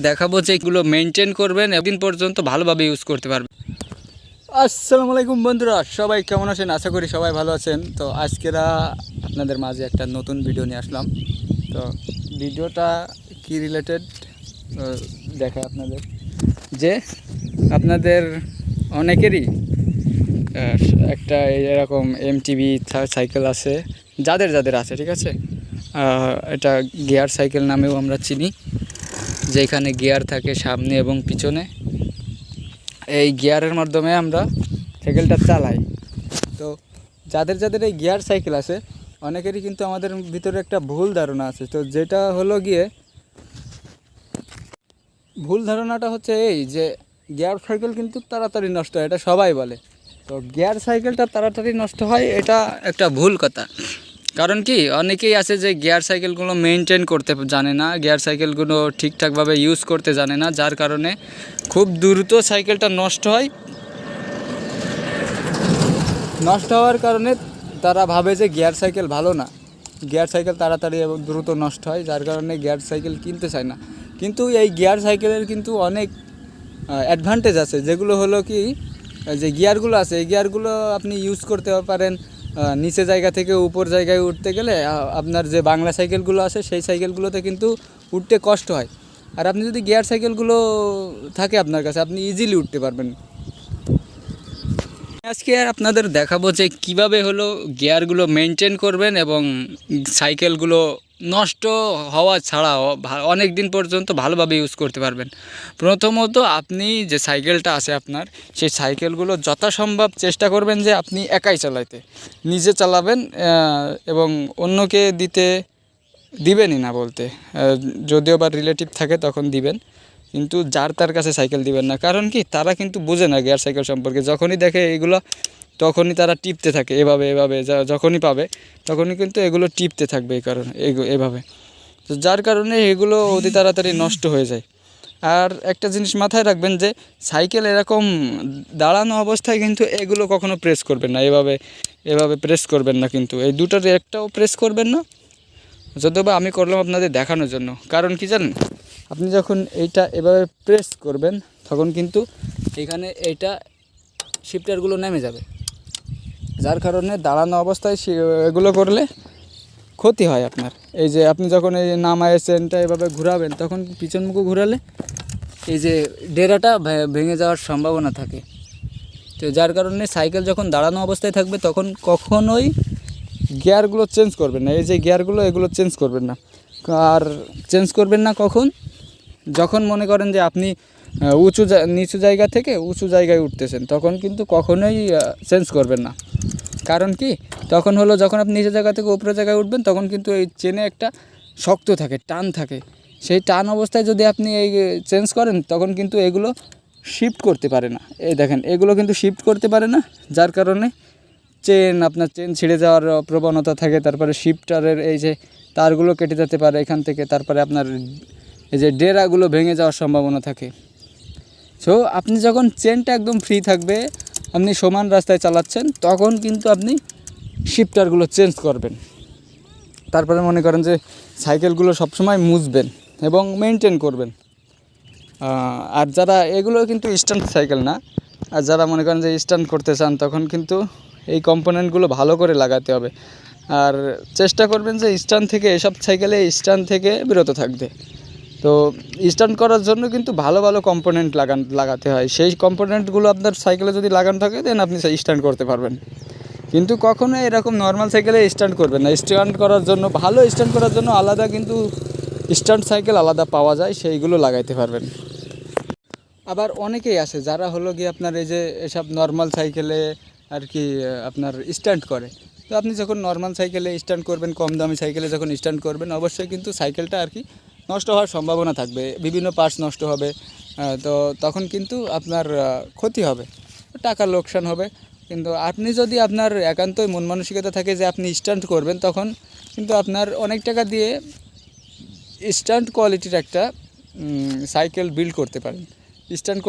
দেখাবো যে এগুলো মেনটেন করবেন, একদিন পর্যন্ত ভালোভাবে ইউজ করতে পারবেন। আসসালামু আলাইকুম বন্ধুরা, সবাই কেমন আছেন? আশা করি সবাই ভালো আছেন। তো আজকেরা আপনাদের মাঝে একটা নতুন ভিডিও নিয়ে আসলাম। তো ভিডিওটা কি রিলেটেড দেখা আপনাদের, যে আপনাদের অনেকেরই একটা এরকম এমটিভি সাইকেল আছে, যাদের যাদের আছে, ঠিক আছে। এটা গিয়ার সাইকেল নামেও আমরা চিনি, যেখানে গিয়ার থাকে সামনে এবং পিছনে। এই গিয়ারের মাধ্যমে আমরা সাইকেলটা চালাই। তো যাদের যাদের এই গিয়ার সাইকেল আছে, অনেকেরই কিন্তু আমাদের ভিতরে একটা ভুল ধারণা আছে। তো যেটা হলো গিয়ে ভুল ধারণাটা হচ্ছে এই যে গিয়ার সাইকেল কিন্তু তাড়াতাড়ি নষ্ট হয়, এটা সবাই বলে। তো গিয়ার সাইকেলটা তাড়াতাড়ি নষ্ট হয়, এটা একটা ভুল কথা। কারণ কি, অনেকেই আছে যে গিয়ার সাইকেলগুলো মেনটেন করতে জানে না, গিয়ার সাইকেলগুলো ঠিকঠাকভাবে ইউজ করতে জানে না, যার কারণে খুব দ্রুত সাইকেলটা নষ্ট হয়। নষ্ট হওয়ার কারণে তারা ভাবে যে গিয়ার সাইকেল ভালো না, গিয়ার সাইকেল তাড়াতাড়ি এবং দ্রুত নষ্ট হয়, যার কারণে গিয়ার সাইকেল কিনতে চায় না। কিন্তু এই গিয়ার সাইকেলের কিন্তু অনেক অ্যাডভান্টেজ আছে, যেগুলো হলো কি, যে গিয়ারগুলো আছে এই গিয়ারগুলো আপনি ইউজ করতে পারেন নিচে জায়গা থেকে উপর জায়গায় উঠতে গেলে। আপনার যে বাংলা সাইকেলগুলো আছে সেই সাইকেলগুলোতে কিন্তু উঠতে কষ্ট হয়। আর আপনি যদি গিয়ার সাইকেলগুলো থাকে আপনার কাছে, আপনি ইজিলি উঠতে পারবেন। আজকে আর আপনাদের দেখাবো যে কিভাবে হলো গিয়ারগুলো মেনটেন করবেন এবং সাইকেলগুলো নষ্ট হওয়া ছাড়াও অনেক দিন পর্যন্ত ভালোভাবে ইউজ করতে পারবেন। প্রথমত আপনি যে সাইকেলটা আছে আপনার, সেই সাইকেলগুলো যথাসম্ভব চেষ্টা করবেন যে আপনি একাই চালাইতে, নিজে চালাবেন এবং অন্যকে দিবেনই না বলতে, যদিও বা রিলেটিভ থাকে তখন দিবেন, কিন্তু যার তার কাছে সাইকেল দিবেন না। কারণ কি, তারা কিন্তু বোঝে না গিয়ার সাইকেল সম্পর্কে। যখনই দেখে এগুলো তখনই তারা টিপতে থাকে, এভাবে এভাবে যখনই পাবে তখনই কিন্তু এগুলো টিপতে থাকবে, এই কারণে এভাবে। তো যার কারণে এগুলো অতি তাড়াতাড়ি নষ্ট হয়ে যায়। আর একটা জিনিস মাথায় রাখবেন যে সাইকেল এরকম দাঁড়ানো অবস্থায় কিন্তু এগুলো কখনো প্রেস করবেন না, এভাবে এভাবে প্রেস করবেন না, কিন্তু এই দুটোর একটাও প্রেস করবেন না। যদিও বা আমি করলাম আপনাদের দেখানোর জন্য। কারণ কি জানেন, আপনি যখন এইটা এভাবে প্রেস করবেন তখন কিন্তু এখানে এইটা শিফটারগুলো নেমে যাবে, যার কারণে দাঁড়ানো অবস্থায় এগুলো করলে ক্ষতি হয় আপনার। এই যে আপনি যখন এই নামায় চেনটা এভাবে ঘোরাবেন, তখন পিছন মুখে ঘোরালে এই যে ডেরাটা ভেঙে যাওয়ার সম্ভাবনা থাকে। তো যার কারণে সাইকেল যখন দাঁড়ানো অবস্থায় থাকবে তখন কখনোই গিয়ারগুলো চেঞ্জ করবেন না। এই যে গিয়ারগুলো, এগুলো চেঞ্জ করবেন না। আর চেঞ্জ করবেন না কখন? যখন মনে করেন যে আপনি নিচু জায়গা থেকে উঁচু জায়গায় উঠতেছেন, তখন কিন্তু কখনোই চেঞ্জ করবেন না। কারণ কি, তখন হলো যখন আপনি নিচু জায়গা থেকে উপরে জায়গায় উঠবেন, তখন কিন্তু এই চেনে একটা শক্ত থাকে, টান থাকে। সেই টান অবস্থায় যদি আপনি এই চেঞ্জ করেন, তখন কিন্তু এগুলো শিফট করতে পারে না। এই দেখেন, এগুলো কিন্তু শিফট করতে পারে না, যার কারণে আপনার চেন ছিঁড়ে যাওয়ার প্রবণতা থাকে। তারপরে শিফটারের এই যে তারগুলো কেটে যেতে পারে এখান থেকে। তারপরে আপনার এই যে ডেরাগুলো ভেঙে যাওয়ার সম্ভাবনা থাকে। সো আপনি যখন চেনটা একদম ফ্রি থাকবে, আপনি সমান রাস্তায় চালাচ্ছেন, তখন কিন্তু আপনি শিফটারগুলো চেঞ্জ করবেন। তারপরে মনে করেন যে সাইকেলগুলো সবসময় মুছবেন এবং মেনটেন করবেন। আর যারা এগুলো কিন্তু স্ট্যান্ড সাইকেল না, আর যারা মনে করেন যে স্ট্যান্ড করতে চান, তখন কিন্তু এই কম্পোনেন্টগুলো ভালো করে লাগাতে হবে। আর চেষ্টা করবেন যে এসব সাইকেলে স্ট্যান্ড থেকে বিরত থাকতে। তো স্ট্যান্ড করার জন্য কিন্তু ভালো ভালো কম্পোনেন্ট লাগাতে হয়। সেই কম্পোনেন্টগুলো আপনার সাইকেলে যদি লাগানো থাকে, দেন আপনি স্ট্যান্ড করতে পারবেন। কিন্তু কখনো এরকম নর্মাল সাইকেলে স্ট্যান্ড করবেন না। স্ট্যান্ড করার জন্য, ভালো স্ট্যান্ড করার জন্য আলাদা কিন্তু স্ট্যান্ড সাইকেল আলাদা পাওয়া যায়, সেইগুলো লাগাইতে পারবেন। আবার অনেকেই আছে যারা হলো গিয়ে আপনার এই যে এসব নর্মাল সাইকেলে আর কি আপনার স্ট্যান্ড করে। তো আপনি যখন নর্মাল সাইকেলে স্ট্যান্ড করবেন, কম দামি সাইকেলে যখন স্ট্যান্ড করবেন, অবশ্যই কিন্তু সাইকেলটা আর কি নষ্ট হওয়ার সম্ভাবনা থাকবে, বিভিন্ন পার্টস নষ্ট হবে। তো তখন কিন্তু আপনার ক্ষতি হবে, টাকার লোকসান হবে। কিন্তু আপনি যদি আপনার একান্তই মন মানসিকতা থাকে যে আপনি স্ট্যান্ড করবেন, তখন কিন্তু আপনার অনেক টাকা দিয়ে স্ট্যান্ড কোয়ালিটির একটা সাইকেল বিল্ড করতে পারেন। স্ট্যান্ড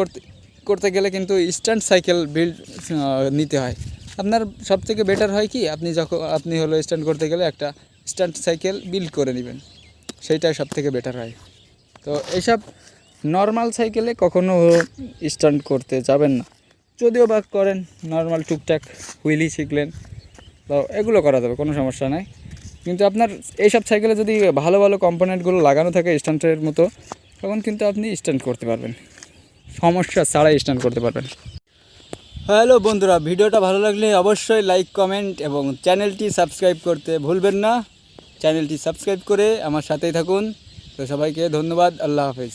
করতে গেলে কিন্তু স্ট্যান্ড সাইকেল বিল্ড নিতে হয়। আপনার সবথেকে বেটার হয় কি, আপনি হলো স্ট্যান্ড করতে গেলে একটা স্ট্যান্ড সাইকেল বিল্ড করে নেবেন, সেইটাই সবথেকে বেটার হয়। তো এইসব নর্মাল সাইকেলে কখনো স্টান্ট করতে যাবেন না, যদিও বা করেন নর্মাল টুকটাক হুইলি শিখলেন, তো এগুলো করা যাবে, কোনো সমস্যা নাই। কিন্তু আপনার এইসব সাইকেলে যদি ভালো ভালো কম্পোনেন্টগুলো লাগানো থাকে স্টান্টের মতো, তখন কিন্তু আপনি স্টান্ট করতে পারবেন, সমস্যা ছাড়াই স্টান্ট করতে পারবেন। হ্যালো বন্ধুরা, ভিডিওটা ভালো লাগলে অবশ্যই লাইক, কমেন্ট এবং চ্যানেলটি সাবস্ক্রাইব করতে ভুলবেন না। চ্যানেলটি সাবস্ক্রাইব করে আমার সাথেই থাকুন। তো সবাইকে ধন্যবাদ, আল্লাহ হাফেজ।